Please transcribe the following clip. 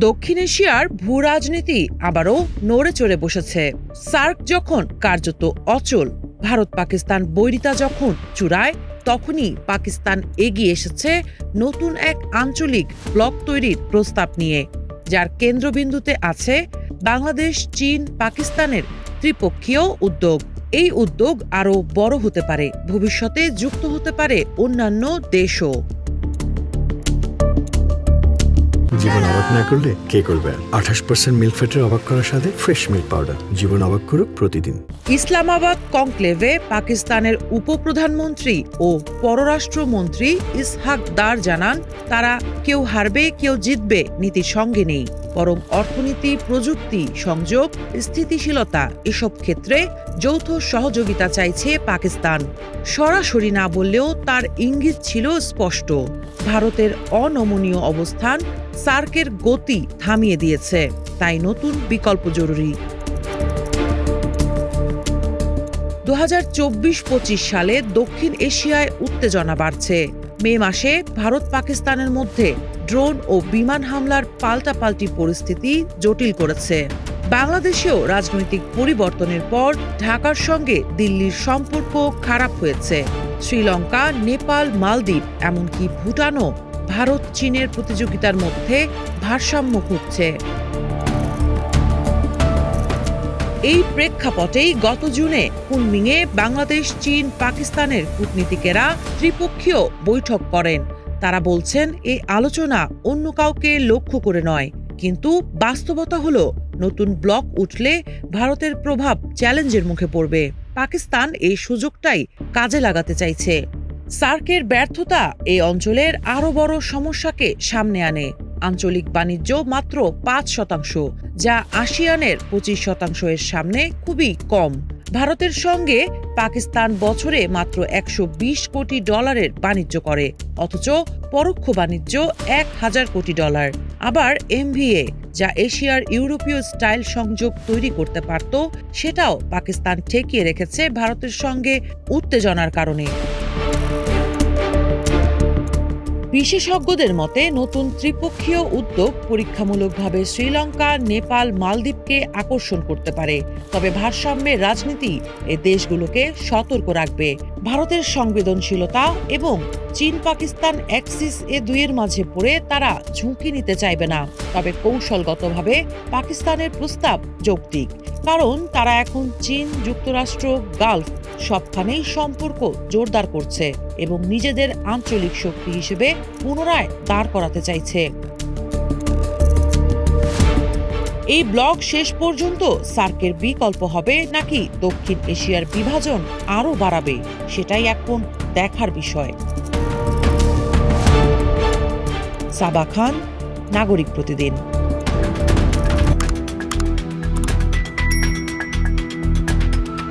দক্ষিণ এশিয়ার ভূ রাজনীতি আবারও নড়ে চড়ে বসেছে। সার্ক যখন কার্যত অচল, ভারত পাকিস্তান বৈরিতা যখন চূড়ায়, তখনই পাকিস্তান এগিয়ে এসেছে নতুন এক আঞ্চলিক ব্লক তৈরির প্রস্তাব নিয়ে, যার কেন্দ্রবিন্দুতে আছে বাংলাদেশ, চীন, পাকিস্তানের ত্রিপক্ষীয় উদ্যোগ। এই উদ্যোগ আরও বড় হতে পারে, ভবিষ্যতে যুক্ত হতে পারে অন্যান্য দেশও। জীবন অবাক না করলে কে করবে? 28% মিল্ক ফ্যাটের অবাক করার সাথে ফ্রেশ মিল্ক পাউডার। জীবন অবাক করুক প্রতিদিন। ইসলামাবাদ কনক্লেভে পাকিস্তানের উপপ্রধানমন্ত্রী ও পররাষ্ট্রমন্ত্রী ইসহাক দার জানান, তারা কেউ হারবে কেউ জিতবে নীতির সঙ্গে নেই, বরং অর্থনীতি, প্রযুক্তি, সংযোগ, স্থিতিশীলতা এসব ক্ষেত্রে যৌথ সহযোগিতা চাইছে পাকিস্তান। সরাসরি না বললেও তার ইঙ্গিত ছিল স্পষ্ট। ভারতের অনমনীয় অবস্থান সার্কের গতি থামিয়ে দিয়েছে, তাই নতুন বিকল্প জরুরি। 2024-25 সালে দক্ষিণ এশিয়ায় উত্তেজনা বাড়ছে। মে মাসে ভারত পাকিস্তানের মধ্যে ড্রোন ও বিমান হামলার পাল্টাপাল্টি পরিস্থিতি জটিল করেছে। বাংলাদেশেও রাজনৈতিক পরিবর্তনের পর ঢাকার সঙ্গে দিল্লির সম্পর্ক খারাপ হয়েছে। শ্রীলঙ্কা, নেপাল, মালদ্বীপ, এমনকি ভুটানও ভারত চীনের প্রতিযোগিতার মধ্যে ভারসাম্য খুঁজছে। এই প্রেক্ষাপটেই গত জুনে কুনমিংয়ে বাংলাদেশ, চীন, পাকিস্তানের কূটনীতিকেরা ত্রিপক্ষীয় বৈঠক করেন। তারা বলছেন, এই আলোচনা অন্য কাউকে লক্ষ্য করে নয়, কিন্তু বাস্তবতা হলো নতুন ব্লক উঠলে ভারতের প্রভাব চ্যালেঞ্জের মুখে পড়বে। পাকিস্তান এই সুযোগটাই কাজে লাগাতে চাইছে। সার্কের ব্যর্থতা এই অঞ্চলের আরও বড় সমস্যাকে সামনে আনে। আঞ্চলিক বাণিজ্য মাত্র 5%, যা আসিয়ানের 25% এর সামনে খুবই কম। ভারতের সঙ্গে পাকিস্তান বছরে মাত্র $120 কোটি বাণিজ্য করে, অথচ পরোক্ষ বাণিজ্য $1000 কোটি। আবার MVA, যা এশিয়ার ইউরোপীয় স্টাইল সংযোগ তৈরি করতে পারত, সেটাও পাকিস্তান ঠেকিয়ে রেখেছে ভারতের সঙ্গে উত্তেজনার কারণে। বিশেষজ্ঞদের মতে নতুন ত্রিপক্ষীয় উদ্যোগ পরীক্ষামূলকভাবে শ্রীলঙ্কা, নেপাল, মালদ্বীপকে আকর্ষণ করতে পারে, তবে ভারসাম্যের রাজনীতি এ দেশগুলোকে সতর্ক রাখবে। ভারতের সংবেদনশীলতা এবং চীন পাকিস্তান অ্যাক্সিস এ দুইয়ের মাঝে পড়ে তারা ঝুঁকি নিতে চাইবে না। তবে কৌশলগতভাবে পাকিস্তানের প্রস্তাব যৌক্তিক, কারণ তারা এখন চীন, যুক্তরাষ্ট্র, গালফ সবখানেই সম্পর্ক জোরদার করছে এবং নিজেদের আঞ্চলিক শক্তি হিসেবে পুনরায় দাঁড় করাতে চাইছে। এই ব্লক শেষ পর্যন্ত সার্কের বিকল্প হবে নাকি দক্ষিণ এশিয়ার বিভাজন আরও বাড়াবে, সেটাই এখন দেখার বিষয়। সাবা খান, নাগরিক প্রতিদিন।